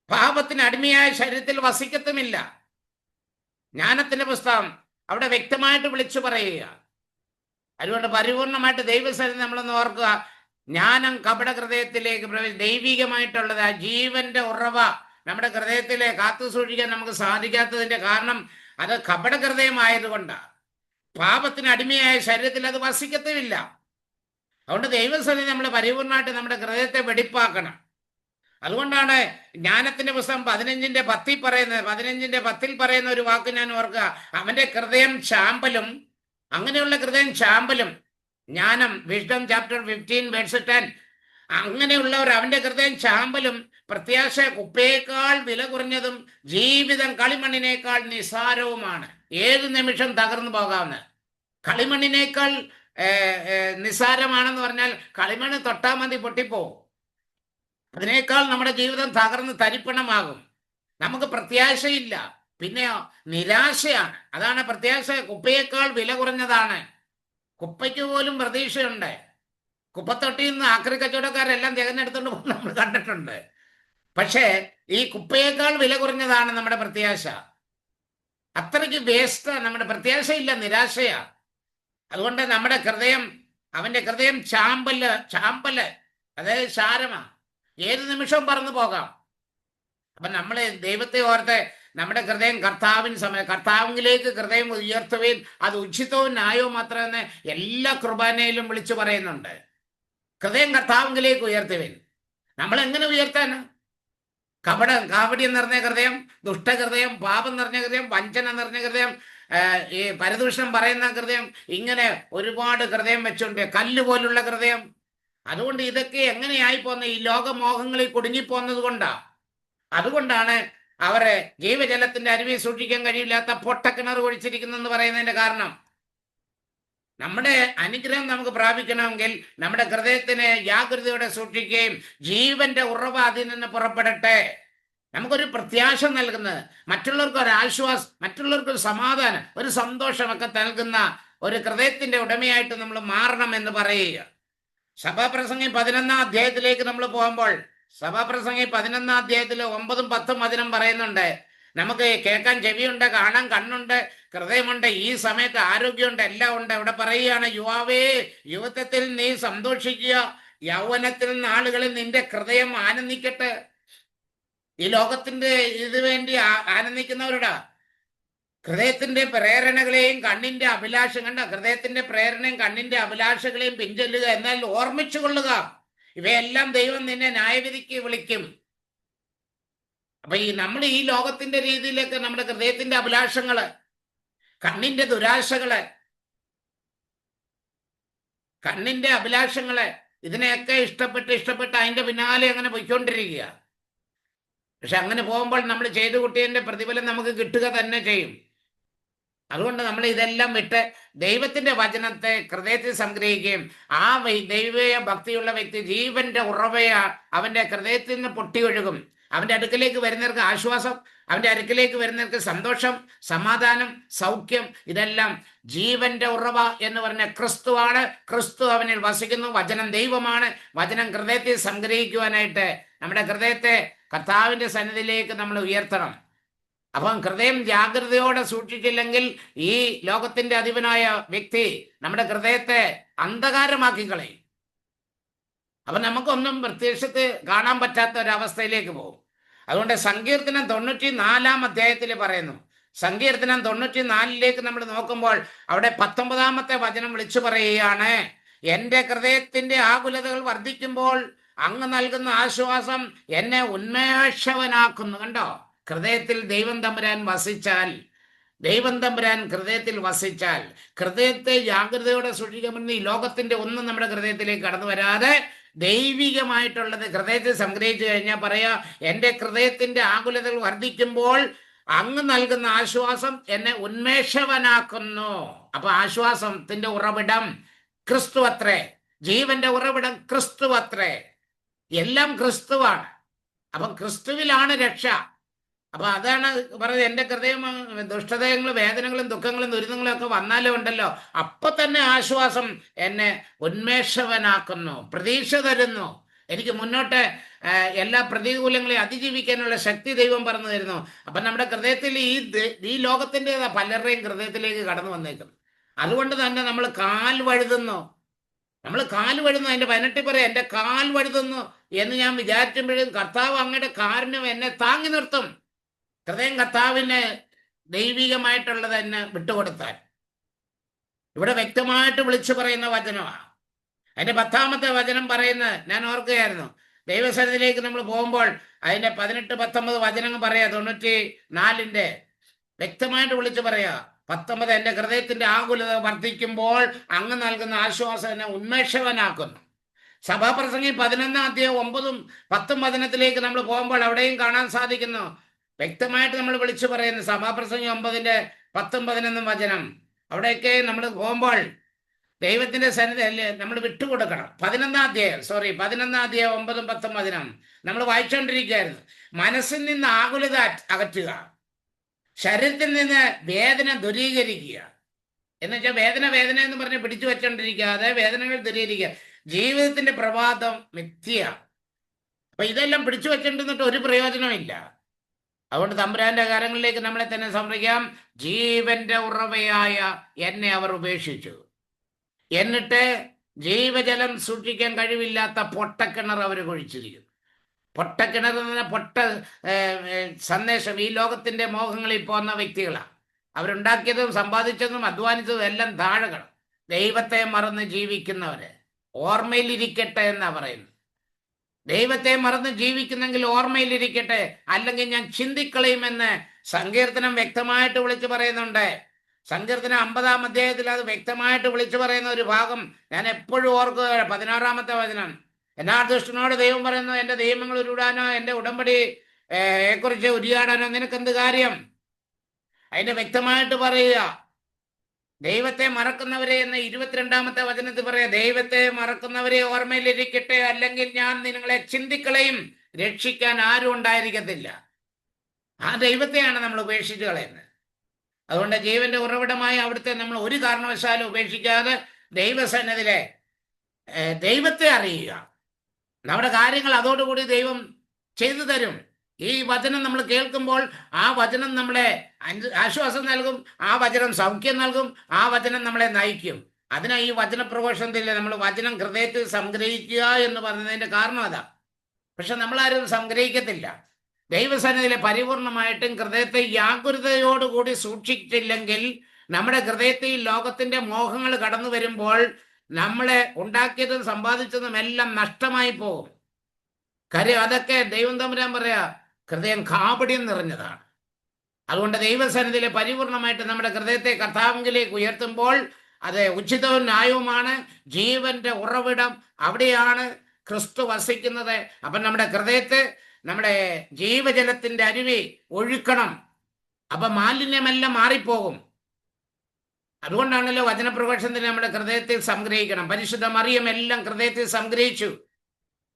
പാപത്തിന് അടിമയായ ശരീരത്തിൽ വസിക്കത്തുമില്ല. ജ്ഞാനത്തിന്റെ പുസ്തകം അവിടെ വ്യക്തമായിട്ട് വിളിച്ചു പറയുക. അതുകൊണ്ട് പരിപൂർണമായിട്ട് ദൈവസന്നിധി നമ്മളൊന്ന് ഓർക്കുക. ജ്ഞാനം കപട ഹൃദയത്തിലേക്ക് ദൈവികമായിട്ടുള്ളത്, ആ ജീവന്റെ ഉറവ നമ്മുടെ ഹൃദയത്തിലെ കാത്തു സൂക്ഷിക്കാൻ നമുക്ക് സാധിക്കാത്തതിന്റെ കാരണം അത് കപട ഹൃദയമായതുകൊണ്ടാണ്. പാപത്തിന് അടിമയായ ശരീരത്തിൽ അത് വസിക്കത്തുമില്ല. അതുകൊണ്ട് ദൈവസന്നിധി നമ്മൾ പരിപൂർണമായിട്ട് നമ്മുടെ ഹൃദയത്തെ വെടിപ്പാക്കണം. അതുകൊണ്ടാണ് ജ്ഞാനത്തിന്റെ പുസ്തകം 15:10 പറയുന്നത്. 15:10 പറയുന്ന ഒരു വാക്ക് ഞാൻ ഓർക്കുക, അവന്റെ ഹൃദയം ചാമ്പലും. അങ്ങനെയുള്ള ഹൃദയം ചാമ്പലും. ജ്ഞാനം വിസ്ഡം ചാപ്റ്റർ 15:10. അങ്ങനെയുള്ളവർ അവന്റെ ഹൃദയം ചാമ്പലും പ്രത്യാശ കുപ്പയേക്കാൾ വില കുറഞ്ഞതും ജീവിതം കളിമണ്ണിനേക്കാൾ നിസാരവുമാണ്. ഏത് നിമിഷം തകർന്നു പോകാവുന്ന കളിമണ്ണിനേക്കാൾ നിസാരമാണെന്ന് പറഞ്ഞാൽ കളിമണ്ണ് തൊട്ടാൽ മതി പൊട്ടിപ്പോവും. അതിനേക്കാൾ നമ്മുടെ ജീവിതം തകർന്ന് തരിപ്പണമാകും. നമുക്ക് പ്രത്യാശയില്ല, പിന്നെയോ നിരാശയാണ്. അതാണ് പ്രത്യാശ കുപ്പയേക്കാൾ വില കുറഞ്ഞതാണ്. കുപ്പയ്ക്ക് പോലും പ്രതീക്ഷയുണ്ട്. കുപ്പത്തൊട്ടിയിൽ നിന്ന് ആക്രി കച്ചവടക്കാരെല്ലാം തികഞ്ഞെടുത്തുകൊണ്ട് പോകുന്നത് നമ്മൾ കണ്ടിട്ടുണ്ട്. പക്ഷേ ഈ കുപ്പയേക്കാൾ വില കുറഞ്ഞതാണ് നമ്മുടെ പ്രത്യാശ. അത്രയ്ക്ക് വേസ്റ്റ് നമ്മുടെ പ്രത്യാശയില്ല, നിരാശയാ. അതുകൊണ്ട് നമ്മുടെ ഹൃദയം, അവന്റെ ഹൃദയം ചാമ്പല് അതായത് ശാരമാ, ഏത് നിമിഷവും പറന്നു പോകാം. അപ്പൊ നമ്മളെ ദൈവത്തെ ഓർത്ത് നമ്മുടെ ഹൃദയം കർത്താവിലേക്ക് ഹൃദയം ഉയർത്തുകയും അത് ഉചിതവും ന്യായവും മാത്രമെന്ന് എല്ലാ കുർബാനയിലും വിളിച്ചു പറയുന്നുണ്ട്. ഹൃദയം കർത്താവിലേക്ക് ഉയർത്തുകയും നമ്മൾ എങ്ങനെ ഉയർത്താൻ? കാവടിയം നിറഞ്ഞ ഹൃദയം, ദുഷ്ടഹൃദയം, പാപം നിറഞ്ഞ ഹൃദയം, വഞ്ചന നിറഞ്ഞ ഹൃദയം, ഈ പരദൂഷണം പറയുന്ന ഹൃദയം, ഇങ്ങനെ ഒരുപാട് ഹൃദയം വെച്ചുണ്ട്, കല്ല് പോലുള്ള ഹൃദയം. അതുകൊണ്ട് ഇതൊക്കെ എങ്ങനെയായി പോന്ന ഈ ലോകമോഹങ്ങളിൽ കുടുങ്ങിപ്പോന്നത് അതുകൊണ്ടാണ് അവരെ ജീവജലത്തിന്റെ അരുവി സൂക്ഷിക്കാൻ കഴിയില്ലാത്ത പൊട്ടക്കിണർ ഒഴിച്ചിരിക്കുന്നെന്ന് പറയുന്നതിന്റെ കാരണം. നമ്മുടെ അനുഗ്രഹം നമുക്ക് പ്രാപിക്കണമെങ്കിൽ നമ്മുടെ ഹൃദയത്തിനെ ജാഗ്രതയോടെ സൂക്ഷിക്കുകയും ജീവന്റെ ഉറവ അതിൽ നിന്ന് പുറപ്പെടട്ടെ. നമുക്കൊരു പ്രത്യാശ നൽകുന്നത്, മറ്റുള്ളവർക്ക് ഒരു ആശ്വാസം, മറ്റുള്ളവർക്ക് ഒരു സമാധാനം, ഒരു സന്തോഷമൊക്കെ നൽകുന്ന ഒരു ഹൃദയത്തിന്റെ ഉടമയായിട്ട് നമ്മൾ മാറണം എന്ന് പറയുക. സഭാപ്രസംഗി 11 നമ്മൾ പോകുമ്പോൾ, സഭാപ്രസംഗി 11 9, 10 വചനം പറയുന്നുണ്ട്, നമുക്ക് കേൾക്കാൻ ചെവിയുണ്ട്, കാണാൻ കണ്ണുണ്ട്, ഹൃദയമുണ്ട്, ഈ സമയത്ത് ആരോഗ്യമുണ്ട്, എല്ലാം ഉണ്ട്. ഇവിടെ പറയുകയാണ്, യുവാവേ, യുവത്വത്തിൽ നീ സന്തോഷിക്കുക, യൗവനത്തിൽ നാളുകളിൽ നിന്റെ ഹൃദയം ആനന്ദിക്കട്ടെ. ഈ ലോകത്തിന്റെ ഇത് വേണ്ടി ആനന്ദിക്കുന്നവരുടെ ഹൃദയത്തിന്റെ പ്രേരണകളെയും കണ്ണിന്റെ ഹൃദയത്തിന്റെ പ്രേരണയും കണ്ണിന്റെ അഭിലാഷകളെയും പിൻചൊല്ലുക, എന്നാൽ ഓർമ്മിച്ചു കൊള്ളുക, ഇവയെല്ലാം ദൈവം നിന്നെ ന്യായവിധിക്ക് വിളിക്കും. അപ്പൊ നമ്മൾ ഈ ലോകത്തിന്റെ രീതിയിലേക്ക് നമ്മുടെ ഹൃദയത്തിന്റെ അഭിലാഷങ്ങള്, കണ്ണിന്റെ ദുരാശകള്, ഇതിനെയൊക്കെ ഇഷ്ടപ്പെട്ട് അതിന്റെ പിന്നാലെ അങ്ങനെ പോയിക്കൊണ്ടിരിക്കുക. പക്ഷെ അങ്ങനെ പോകുമ്പോൾ നമ്മൾ ചെയ്തു കൂട്ടിയതിന്റെ പ്രതിഫലം നമുക്ക് കിട്ടുക തന്നെ ചെയ്യും. അതുകൊണ്ട് നമ്മൾ ഇതെല്ലാം വിട്ട് ദൈവത്തിന്റെ വചനത്തെ ഹൃദയത്തിൽ സംഗ്രഹിക്കുകയും ആ ദൈവീയ ഭക്തിയുള്ള വ്യക്തി ജീവന്റെ ഉറവയ അവന്റെ ഹൃദയത്തിൽ നിന്ന് പൊട്ടിയൊഴുകും. അവന്റെ അടുക്കലേക്ക് വരുന്നവർക്ക് ആശ്വാസം, അവന്റെ അടുക്കലേക്ക് വരുന്നവർക്ക് സന്തോഷം, സമാധാനം, സൗഖ്യം. ഇതെല്ലാം ജീവന്റെ ഉറവ എന്ന് പറഞ്ഞ ക്രിസ്തുവാണ്. ക്രിസ്തു അവനിൽ വസിക്കുന്നു. വചനം ദൈവമാണ്. വചനം ഹൃദയത്തിൽ സംഗ്രഹിക്കുവാനായിട്ട് നമ്മുടെ ഹൃദയത്തെ കർത്താവിന്റെ സന്നിധിയിലേക്ക് നമ്മൾ ഉയർത്തണം. അപ്പം ഹൃദയം ജാഗ്രതയോടെ സൂക്ഷിച്ചില്ലെങ്കിൽ ഈ ലോകത്തിന്റെ അധിപനായ വ്യക്തി നമ്മുടെ ഹൃദയത്തെ അന്ധകാരമാക്കി കളയും. അപ്പൊ നമുക്കൊന്നും പ്രത്യക്ഷത്ത് കാണാൻ പറ്റാത്ത ഒരവസ്ഥയിലേക്ക് പോകും. അതുകൊണ്ട് സങ്കീർത്തനം 94 അധ്യായത്തിൽ പറയുന്നു. സങ്കീർത്തനം 94 നമ്മൾ നോക്കുമ്പോൾ അവിടെ 19 വചനം വിളിച്ചു പറയുകയാണ്, എന്റെ ഹൃദയത്തിന്റെ ആകുലതകൾ വർദ്ധിക്കുമ്പോൾ അങ്ങ് നൽകുന്ന ആശ്വാസം എന്നെ ഉന്മേഷവനാക്കുന്നു. കണ്ടോ, ഹൃദയത്തിൽ ദൈവം തമ്പുരാൻ വസിച്ചാൽ, ദൈവം തമ്പുരാൻ ഹൃദയത്തിൽ വസിച്ചാൽ, ഹൃദയത്തെ ജാഗ്രതയോടെ സൂക്ഷിക്കുമെന്ന് ഈ ലോകത്തിന്റെ ഒന്നും നമ്മുടെ ഹൃദയത്തിലേക്ക് കടന്നു വരാതെ ദൈവികമായിട്ടുള്ളത് ഹൃദയത്തിൽ സംഗ്രഹിച്ചു കഴിഞ്ഞാൽ പറയാ, എന്റെ ഹൃദയത്തിന്റെ ആകുലതകൾ വർദ്ധിക്കുമ്പോൾ അങ്ങ് നൽകുന്ന ആശ്വാസം എന്നെ ഉന്മേഷവനാക്കുന്നു. അപ്പൊ ആശ്വാസത്തിന്റെ ഉറവിടം ക്രിസ്തു അത്രേ, ജീവന്റെ ഉറവിടം ക്രിസ്തു അത്രേ, എല്ലാം ക്രിസ്തുവാണ്. അപ്പം ക്രിസ്തുവിലാണ് രക്ഷ. അപ്പൊ അതാണ് പറയുന്നത്, എന്റെ ഹൃദയം ദുഷ്ടതകളും വേദനകളും ദുഃഖങ്ങളും ദുരിതങ്ങളും ഒക്കെ വന്നാലും ഉണ്ടല്ലോ, അപ്പൊ തന്നെ ആശ്വാസം എന്നെ ഉന്മേഷവനാക്കുന്നു, പ്രതീക്ഷ തരുന്നു, എനിക്ക് മുന്നോട്ട് എല്ലാ പ്രതികൂലങ്ങളെയും അതിജീവിക്കാനുള്ള ശക്തി ദൈവം പറഞ്ഞു തരുന്നു. അപ്പൊ നമ്മുടെ ഹൃദയത്തിൽ ഈ ലോകത്തിന്റെ പലരുടെയും ഹൃദയത്തിലേക്ക് കടന്നു വന്നേക്കുന്നു. അതുകൊണ്ട് തന്നെ നമ്മൾ കാൽ വഴുതുന്നു, അതിന്റെ 18 പറയാം, എന്റെ കാൽ വഴുതുന്നു എന്ന് ഞാൻ വിചാരിക്കുമ്പോഴും കർത്താവ് അങ്ങയുടെ കാരുണ്യം എന്നെ താങ്ങി നിർത്തും. ഹൃദയം കർത്താവിന് ദൈവികമായിട്ടുള്ളത് എന്നെ വിട്ടുകൊടുത്താൽ ഇവിടെ വ്യക്തമായിട്ട് വിളിച്ചു പറയുന്ന വചനമാണ്. അതിന്റെ 10 വചനം പറയുന്നത് ഞാൻ ഓർക്കുകയായിരുന്നു. ദൈവസന്നിധിയിലേക്ക് നമ്മൾ പോകുമ്പോൾ അതിന്റെ 18-19 വചനങ്ങൾ പറയാ. 94 വ്യക്തമായിട്ട് വിളിച്ചു പറയാ. 19 എന്റെ ഹൃദയത്തിന്റെ ആകുലത വർദ്ധിക്കുമ്പോൾ അങ്ങ് നൽകുന്ന ആശ്വാസം എന്നെ ഉന്മേഷവനാക്കുന്നു. സഭാപ്രസംഗി 11 അധ്യായം 9-ഉം 10-ഉം വചനത്തിലേക്ക് നമ്മൾ പോകുമ്പോൾ അവിടെയും കാണാൻ സാധിക്കുന്നു. വ്യക്തമായിട്ട് നമ്മൾ വിളിച്ചു പറയുന്നു. സഭാപ്രസംഗി 9-ന്റെ 10-ഉം 11-ഉം വചനം അവിടെയൊക്കെ നമ്മൾ പോകുമ്പോൾ ദൈവത്തിന്റെ സന്നിധി നമ്മൾ വിട്ടുകൊടുക്കണം. 11 അധ്യായം 9-ഉം 10-ഉം വചനം നമ്മൾ വായിച്ചുകൊണ്ടിരിക്കുകയായിരുന്നു. മനസ്സിൽ നിന്ന് ആകുലത അകറ്റുക, ശരീരത്തിൽ നിന്ന് വേദന ദൂരീകരിക്കുക. എന്ന് വെച്ചാൽ വേദന എന്ന് പറഞ്ഞ് പിടിച്ചു വെച്ചോണ്ടിരിക്കാതെ വേദനകൾ ദൂരീകരിക്കുക. ജീവിതത്തിന്റെ പ്രഭാതം മിഥ്യ. അപ്പൊ ഇതെല്ലാം പിടിച്ചു വെച്ചിട്ട് ഒരു പ്രയോജനമില്ല. അതുകൊണ്ട് തമ്പുരാന്റെ കാര്യങ്ങളിലേക്ക് നമ്മളെ തന്നെ സമർപ്പിക്കാം. ജീവന്റെ ഉറവയായ എന്നെ അവർ ഉപേക്ഷിച്ചു, എന്നിട്ട് ജീവജലം സൂക്ഷിക്കാൻ കഴിവില്ലാത്ത പൊട്ടക്കിണർ അവർ കുഴിച്ചിരിക്കുന്നു. പൊട്ടക്കിണർ എന്ന സന്ദേശം ഈ ലോകത്തിന്റെ മോഹങ്ങളിൽ പോകുന്ന വ്യക്തികളാണ്. അവരുണ്ടാക്കിയതും സമ്പാദിച്ചതും അധ്വാനിച്ചതും എല്ലാം താഴകൾ. ദൈവത്തെ മറന്ന് ജീവിക്കുന്നവര് ഓർമ്മയിലിരിക്കട്ടെ എന്നാ പറയുന്നത്. ദൈവത്തെ മറന്ന് ജീവിക്കുന്നെങ്കിൽ ഓർമ്മയിലിരിക്കട്ടെ, അല്ലെങ്കിൽ ഞാൻ ചിന്തിക്കളയുമെന്ന് സങ്കീർത്തനം വ്യക്തമായിട്ട് വിളിച്ചു പറയുന്നുണ്ട്. സങ്കീർത്തനം 50-ാം അധ്യായത്തിൽ അത് വ്യക്തമായിട്ട് വിളിച്ചു പറയുന്ന ഒരു ഭാഗം ഞാൻ എപ്പോഴും ഓർക്കുക. 16-ാമത്തെ വചനം, എന്നാ ദുഷ്ടനോട് ദൈവം പറയുന്നു, എന്റെ നിയമങ്ങൾ ഉരുടാനോ എന്റെ ഉടമ്പടി കുറിച്ച് ഉരിയാടാനോ നിനക്കെന്ത് കാര്യം? അതിന്റെ വ്യക്തമായിട്ട് പറയുക. ദൈവത്തെ മറക്കുന്നവരെ എന്ന് 22-ാമത്തെ വചനത്തിൽ പറയാ, ദൈവത്തെ മറക്കുന്നവരെ ഓർമ്മയിലിരിക്കട്ടെ, അല്ലെങ്കിൽ ഞാൻ നിങ്ങളെ ചിന്തിക്കളയും, രക്ഷിക്കാൻ ആരും ഉണ്ടായിരിക്കത്തില്ല. ആ ദൈവത്തെയാണ് നമ്മൾ ഉപേക്ഷിച്ച് കളയുന്നത്. അതുകൊണ്ട് ജീവന്റെ ഉറവിടമായി അവിടുത്തെ നമ്മൾ ഒരു കാരണവശാലും ഉപേക്ഷിക്കാതെ ദൈവസന്നിധിയിലെ ദൈവത്തെ അറിയുക. നമ്മുടെ കാര്യങ്ങൾ അതോടുകൂടി ദൈവം ചെയ്തു തരും. ഈ വചനം നമ്മൾ കേൾക്കുമ്പോൾ ആ വചനം നമ്മളെ ആശ്വാസം നൽകും, ആ വചനം സൗഖ്യം നൽകും, ആ വചനം നമ്മളെ നയിക്കും. അതിനാ ഈ വചന പ്രഘോഷണത്തിൽ നമ്മൾ വചനം ഹൃദയത്തിൽ സംഗ്രഹിക്കുക എന്ന് പറയുന്നതിന്റെ കാരണം അതാ. പക്ഷെ നമ്മളാരും സംഗ്രഹിക്കത്തില്ല. ദൈവസന്നിധിയിലെ പരിപൂർണമായിട്ടും ഹൃദയത്തെ ജാഗ്രതയോടുകൂടി സൂക്ഷിച്ചില്ലെങ്കിൽ നമ്മുടെ ഹൃദയത്തിൽ ലോകത്തിന്റെ മോഹങ്ങൾ കടന്നു വരുമ്പോൾ നമ്മളെ ഉണ്ടാക്കിയതും സമ്പാദിച്ചതും എല്ലാം നഷ്ടമായി പോകും. കാര്യം അതൊക്കെ ദൈവം തമ്പുരാൻ പറയാ, ഹൃദയം കാപട്യം നിറഞ്ഞതാണ്. അതുകൊണ്ട് ദൈവസന്നിധിയിലെ പരിപൂർണമായിട്ട് നമ്മുടെ ഹൃദയത്തെ കർത്താവിലേക്ക് ഉയർത്തുമ്പോൾ അത് ഉചിതവും ന്യായവുമാണ്. ജീവന്റെ ഉറവിടം അവിടെയാണ് ക്രിസ്തു വസിക്കുന്നത്. അപ്പം നമ്മുടെ ഹൃദയത്തെ നമ്മുടെ ജീവജലത്തിന്റെ അരുവി ഒഴുക്കണം. അപ്പൊ മാലിന്യമെല്ലാം മാറിപ്പോകും. അതുകൊണ്ടാണല്ലോ വചനപ്രഘോഷണത്തിന് നമ്മുടെ ഹൃദയത്തിൽ സംഗ്രഹിക്കണം. പരിശുദ്ധ മറിയം എല്ലാം ഹൃദയത്തിൽ സംഗ്രഹിച്ചു.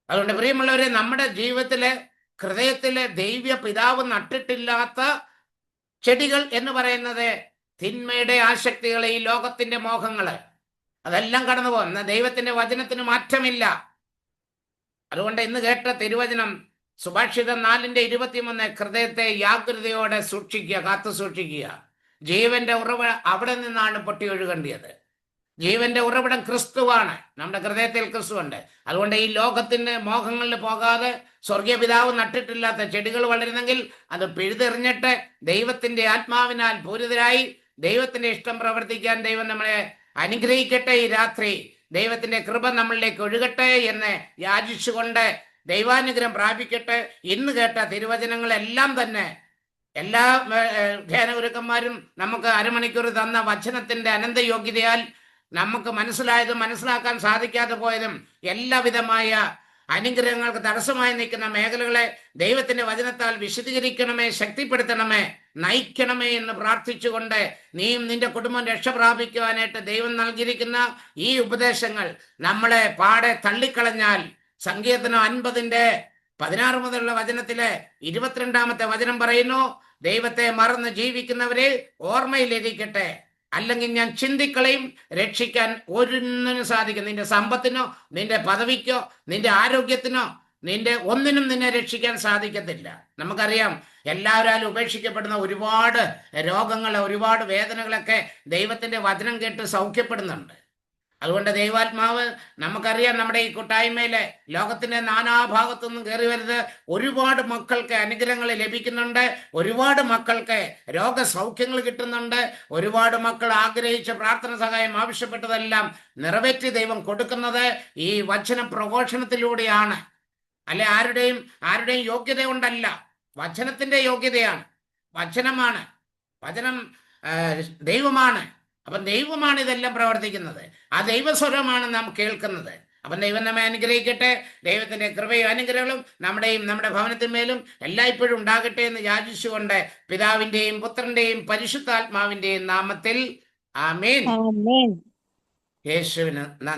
അതുകൊണ്ട് പ്രിയമുള്ളവരെ, നമ്മുടെ ജീവിതത്തിലെ ഹൃദയത്തിലെ ദൈവ പിതാവ് നട്ടിട്ടില്ലാത്ത ചെടികൾ എന്ന് പറയുന്നത് തിന്മയുടെ ആസക്തികളെ, ഈ ലോകത്തിന്റെ മോഹങ്ങള്, അതെല്ലാം കടന്നു പോകും. ദൈവത്തിന്റെ വചനത്തിന് മാറ്റമില്ല. അതുകൊണ്ട് ഇന്ന് കേട്ട തിരുവചനം സുഭാഷിതം 4:23, ഹൃദയത്തെ ജാഗ്രതയോടെ സൂക്ഷിക്കുക, കാത്തു സൂക്ഷിക്കുക. ജീവന്റെ ഉറവ അവിടെ നിന്നാണ് പൊട്ടി ഒഴുകേണ്ടത്. ജീവന്റെ ഉറവിടം ക്രിസ്തുവാണ്. നമ്മുടെ ഹൃദയത്തിൽ ക്രിസ്തുവുണ്ട്. അതുകൊണ്ട് ഈ ലോകത്തിന്റെ മോഹങ്ങളിൽ പോകാതെ സ്വർഗീയ പിതാവ് നട്ടിട്ടില്ലാത്ത ചെടികൾ വളരുന്നെങ്കിൽ അത് പിഴുതെറിഞ്ഞിട്ട് ദൈവത്തിന്റെ ആത്മാവിനാൽ പൂരിതരായി ദൈവത്തിന്റെ ഇഷ്ടം പ്രവർത്തിക്കാൻ ദൈവം നമ്മളെ അനുഗ്രഹിക്കട്ടെ. ഈ രാത്രി ദൈവത്തിന്റെ കൃപ നമ്മളിലേക്ക് ഒഴുകട്ടെ എന്ന് യാചിച്ചുകൊണ്ട് ദൈവാനുഗ്രഹം പ്രാപിക്കട്ടെ. ഇന്ന് കേട്ട തിരുവചനങ്ങളെല്ലാം തന്നെ എല്ലാ ധ്യാനഗുരുക്കന്മാരും നമുക്ക് അരമണിക്കൂർ തന്ന വചനത്തിന്റെ അനന്തയോഗ്യതയാൽ നമുക്ക് മനസ്സിലായതും മനസ്സിലാക്കാൻ സാധിക്കാതെ പോയതും എല്ലാവിധമായ അനുഗ്രഹങ്ങൾക്ക് തടസ്സമായി നിൽക്കുന്ന മേഖലകളെ ദൈവത്തിന്റെ വചനത്താൽ വിശദീകരിക്കണമേ, ശക്തിപ്പെടുത്തണമേ, നയിക്കണമേ എന്ന് പ്രാർത്ഥിച്ചുകൊണ്ട് നീയും നിന്റെ കുടുംബം രക്ഷ പ്രാപിക്കുവാനായിട്ട് ദൈവം നൽകിയിരിക്കുന്ന ഈ ഉപദേശങ്ങൾ നമ്മളെ പാടെ തള്ളിക്കളഞ്ഞാൽ സങ്കീർത്തനം 50:16 മുതലുള്ള വചനത്തിലെ 22-ാമത്തെ വചനം പറയുന്നു, ദൈവത്തെ മറന്ന് ജീവിക്കുന്നവരെ ഓർമ്മയിലിരിക്കട്ടെ, അല്ലെങ്കിൽ ഞാൻ ചിന്തിക്കളയും. രക്ഷിക്കാൻ ഒന്നിനും സാധിക്കും. നിന്റെ സമ്പത്തിനോ നിന്റെ പദവിക്കോ നിന്റെ ആരോഗ്യത്തിനോ ഒന്നിനും നിന്നെ രക്ഷിക്കാൻ സാധിക്കത്തില്ല. നമുക്കറിയാം, എല്ലാവരും ഉപേക്ഷിക്കപ്പെടുന്ന ഒരുപാട് രോഗങ്ങൾ, ഒരുപാട് വേദനകളൊക്കെ ദൈവത്തിന്റെ വചനം കേട്ട് സൗഖ്യപ്പെടുന്നുണ്ട്. അതുകൊണ്ട് ദൈവാത്മാവ്, നമുക്കറിയാം, നമ്മുടെ ഈ കൂട്ടായ്മയിലെ ലോകത്തിന്റെ നാനാഭാഗത്തു നിന്നും കയറി വരുന്നത് ഒരുപാട് മക്കൾക്ക് അനുഗ്രഹങ്ങൾ ലഭിക്കുന്നുണ്ട്. ഒരുപാട് മക്കൾക്ക് രോഗസൗഖ്യങ്ങൾ കിട്ടുന്നുണ്ട്. ഒരുപാട് മക്കൾ ആഗ്രഹിച്ച പ്രാർത്ഥന സഹായം ആവശ്യപ്പെട്ടതെല്ലാം നിറവേറ്റി ദൈവം കൊടുക്കുന്നത് ഈ വചന പ്രഘോഷണത്തിലൂടെയാണ്. അല്ലെ ആരുടെയും യോഗ്യത കൊണ്ടല്ല, വചനത്തിന്റെ യോഗ്യതയാണ്. വചനമാണ്, വചനം ദൈവമാണ്. അപ്പം ദൈവമാണ് ഇതെല്ലാം പ്രവർത്തിക്കുന്നത്. ആ ദൈവസ്വരമാണ് നാം കേൾക്കുന്നത്. അപ്പം ദൈവം നമ്മെ അനുഗ്രഹിക്കട്ടെ. ദൈവത്തിന്റെ കൃപയും അനുഗ്രഹങ്ങളും നമ്മുടെ ഭവനത്തിന്മേലും എല്ലായ്പ്പോഴും ഉണ്ടാകട്ടെ എന്ന് യാചിച്ചുകൊണ്ട് പിതാവിന്റെയും പുത്രന്റെയും പരിശുദ്ധാത്മാവിന്റെയും നാമത്തിൽ ആമേൻ. യേശുവിന് നന്ദി.